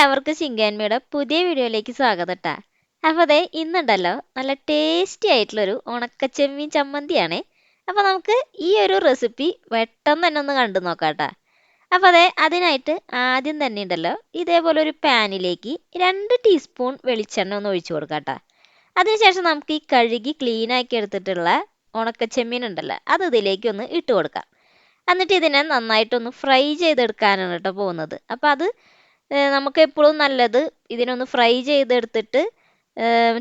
എല്ലാവർക്കും ചിങ്കാൻമയുടെ പുതിയ വീഡിയോയിലേക്ക് സ്വാഗതം ട്ടാ. അപ്പോൾ ദേ ഇന്നുണ്ടല്ലോ നല്ല ടേസ്റ്റി ആയിട്ടുള്ളൊരു ഉണക്കച്ചെമ്മീൻ ചമ്മന്തിയാണേ. അപ്പോൾ നമുക്ക് ഈ ഒരു റെസിപ്പി പെട്ടെന്ന് തന്നെ ഒന്ന് കണ്ടു നോക്കാം ട്ടാ. അപ്പോൾ ദേ അതിനായിട്ട് ആദ്യം തന്നെ ഉണ്ടല്ലോ ഇതേപോലെ ഒരു പാനിലേക്ക് 2 ടീസ്പൂൺ വെളിച്ചെണ്ണ ഒന്ന് ഒഴിച്ചു കൊടുക്കാം ട്ടാ. അതിനുശേഷം നമുക്ക് ഈ കഴുകി ക്ലീൻ ആക്കി എടുത്തിട്ടുള്ള ഉണക്കച്ചെമ്മീൻ ഉണ്ടല്ലോ അത് ഇതിലേക്ക് ഒന്ന് ഇട്ട് കൊടുക്കാം. എന്നിട്ട് ഇതിനെ നന്നായിട്ടൊന്ന് ഫ്രൈ ചെയ്തെടുക്കാനാണ് കേട്ടോ പോകുന്നത്. അപ്പോൾ അത് നമുക്ക് എപ്പോഴും നല്ലത് ഇതിനൊന്ന് ഫ്രൈ ചെയ്തെടുത്തിട്ട്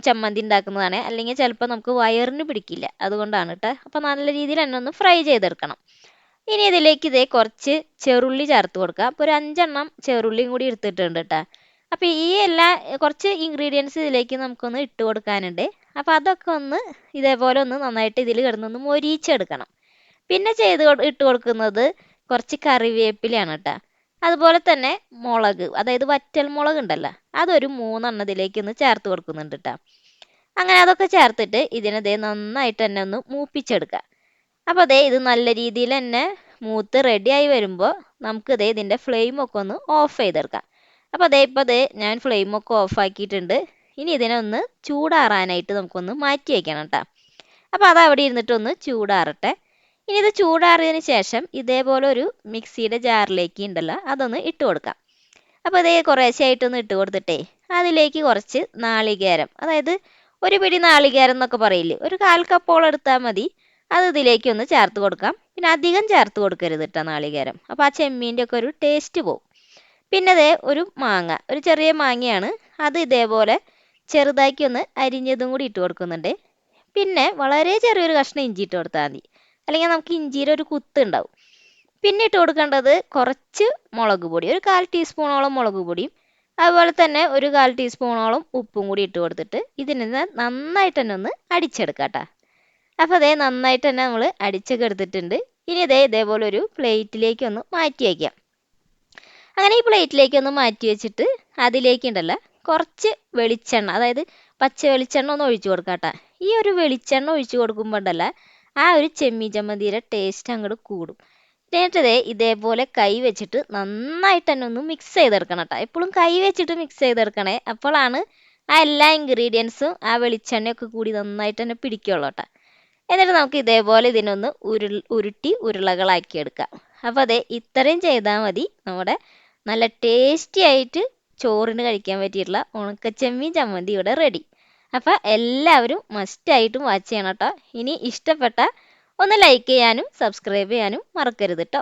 ചമ്മന്തി ഉണ്ടാക്കുന്നതാണ്. അല്ലെങ്കിൽ ചിലപ്പോൾ നമുക്ക് വയറിന് പിടിക്കില്ല, അതുകൊണ്ടാണ് കേട്ടോ. അപ്പോൾ നല്ല രീതിയിൽ തന്നെ ഒന്ന് ഫ്രൈ ചെയ്തെടുക്കണം. ഇനി ഇതിലേക്ക് ഇതേ കുറച്ച് ചെറുള്ളി ചേർത്ത് കൊടുക്കുക. അപ്പോൾ ഒരു 5 എണ്ണം ചെറുള്ളിയും കൂടി എടുത്തിട്ടുണ്ട് കേട്ടോ. അപ്പോൾ ഈ എല്ലാ കുറച്ച് ഇൻഗ്രീഡിയൻസ് ഇതിലേക്ക് നമുക്കൊന്ന് ഇട്ട് കൊടുക്കാനുണ്ട്. അപ്പോൾ അതൊക്കെ ഒന്ന് ഇതേപോലെ ഒന്ന് നന്നായിട്ട് ഇതിൽ കിടന്നൊന്ന് മൊരിയിച്ചെടുക്കണം. പിന്നെ ഇട്ട് കൊടുക്കുന്നത് കുറച്ച് കറിവേപ്പിലയാണ് കേട്ടോ. അതുപോലെ തന്നെ മുളക്, അതായത് വറ്റൽ മുളക് ഉണ്ടല്ലോ, അതൊരു 3 എണ്ണം ഇതിലേക്ക് ഒന്ന് ചേർത്ത് കൊടുക്കുന്നുണ്ട് കേട്ടോ. അങ്ങനെ അതൊക്കെ ചേർത്തിട്ട് ഇതിനെ നന്നായിട്ട് തന്നെ ഒന്ന് മൂപ്പിച്ചെടുക്കുക. അപ്പോൾ ഇത് നല്ല രീതിയിൽ തന്നെ മൂത്ത് റെഡിയായി വരുമ്പോൾ നമുക്ക് ഇതിൻ്റെ ഫ്ലെയിമൊക്കെ ഒന്ന് ഓഫ് ചെയ്തെടുക്കാം. അപ്പോൾ ഇപ്പോൾ ഞാൻ ഫ്ലെയിമൊക്കെ ഓഫ് ആക്കിയിട്ടുണ്ട്. ഇനി ഇതിനെ ഒന്ന് ചൂടാറാനായിട്ട് നമുക്കൊന്ന് മാറ്റി വയ്ക്കണം കേട്ടോ. അപ്പോൾ അത് അവിടെ ഇരുന്നിട്ടൊന്ന് ചൂടാറട്ടെ. ഇനി ഇത് ചൂടാറിയതിന് ശേഷം ഇതേപോലെ ഒരു മിക്സിയുടെ ജാറിലേക്ക് ഉണ്ടല്ലോ അതൊന്ന് ഇട്ട് കൊടുക്കാം. അപ്പോൾ കുറേശ്ശെയായിട്ടൊന്ന് ഇട്ട് കൊടുത്തിട്ടേ അതിലേക്ക് കുറച്ച് നാളികേരം, അതായത് ഒരു പിടി നാളികേരം എന്നൊക്കെ പറയില്ലേ, ഒരു 1/4 കപ്പോളം എടുത്താൽ മതി. അത് ഇതിലേക്ക് ഒന്ന് ചേർത്ത് കൊടുക്കാം. പിന്നെ അധികം ചേർത്ത് കൊടുക്കരുത് കേട്ടോ നാളികേരം, അപ്പോൾ ആ ചെമ്മീൻ്റെ ഒക്കെ ഒരു ടേസ്റ്റ് പോകും. പിന്നെ ഒരു മാങ്ങ, ഒരു ചെറിയ മാങ്ങയാണ്, അത് ഇതേപോലെ ചെറുതാക്കി ഒന്ന് അരിഞ്ഞതും കൂടി ഇട്ട് കൊടുക്കുന്നുണ്ട്. പിന്നെ വളരെ ചെറിയൊരു കഷ്ണം ഇഞ്ചി ഇട്ട് കൊടുത്താൽ മതി, അല്ലെങ്കിൽ നമുക്ക് ഇഞ്ചിയുടെ ഒരു കുത്ത് ഉണ്ടാവും. പിന്നെ ഇട്ട് കൊടുക്കേണ്ടത് കുറച്ച് മുളക് പൊടി, ഒരു 1/4 ടീസ്പൂണോളം മുളക് പൊടിയും അതുപോലെ തന്നെ ഒരു 1/4 ടീസ്പൂണോളം ഉപ്പും കൂടി ഇട്ട് കൊടുത്തിട്ട് ഇതിനെ നന്നായിട്ട് തന്നെ ഒന്ന് അടിച്ചെടുക്കാം കേട്ടോ. അപ്പോൾ നന്നായിട്ട് തന്നെ നമ്മൾ അടിച്ചൊക്കെ എടുത്തിട്ടുണ്ട്. ഇനി ഇതേപോലെ ഒരു പ്ലേറ്റിലേക്ക് ഒന്ന് മാറ്റി വയ്ക്കാം. അങ്ങനെ ഈ പ്ലേറ്റിലേക്ക് ഒന്ന് മാറ്റി വെച്ചിട്ട് അതിലേക്ക് ഉണ്ടല്ലോ കുറച്ച് വെളിച്ചെണ്ണ, അതായത് പച്ച വെളിച്ചെണ്ണ ഒന്ന് ഒഴിച്ചു കൊടുക്കാം കേട്ടോ. ഈ ഒരു വെളിച്ചെണ്ണ ഒഴിച്ചു കൊടുക്കുമ്പോൾ ഉണ്ടല്ലോ ആ ഒരു ചെമ്മീൻ ചമ്മന്തിയുടെ ടേസ്റ്റ് അങ്ങോട്ട് കൂടും. എന്നിട്ട് ഇതേപോലെ കൈ വെച്ചിട്ട് നന്നായിട്ട് തന്നെ ഒന്ന് മിക്സ് ചെയ്തെടുക്കണം കേട്ടോ. എപ്പോഴും കൈ വെച്ചിട്ട് മിക്സ് ചെയ്തെടുക്കണേ, അപ്പോഴാണ് ആ എല്ലാ ഇൻഗ്രീഡിയൻസും ആ വെളിച്ചെണ്ണയൊക്കെ കൂടി നന്നായിട്ട് തന്നെ പിടിക്കുള്ളൂ കേട്ടോ. എന്നിട്ട് നമുക്ക് ഇതേപോലെ ഇതിനൊന്ന് ഉരുട്ടി ഉരുളകളാക്കി എടുക്കാം. അപ്പോൾ ഇത്രയും ചെയ്താൽ മതി, നമ്മുടെ നല്ല ടേസ്റ്റി ആയിട്ട് ചോറിന് കഴിക്കാൻ പറ്റിയിട്ടുള്ള ഉണക്കച്ചെമ്മീൻ ചമ്മന്തി ഇവിടെ റെഡി. അപ്പോൾ എല്ലാവരും മസ്റ്റായിട്ടും വാച്ച് ചെയ്യണം കേട്ടോ. ഇനി ഇഷ്ടപ്പെട്ട ഒന്ന് ലൈക്ക് ചെയ്യാനും സബ്സ്ക്രൈബ് ചെയ്യാനും മറക്കരുത് കേട്ടോ.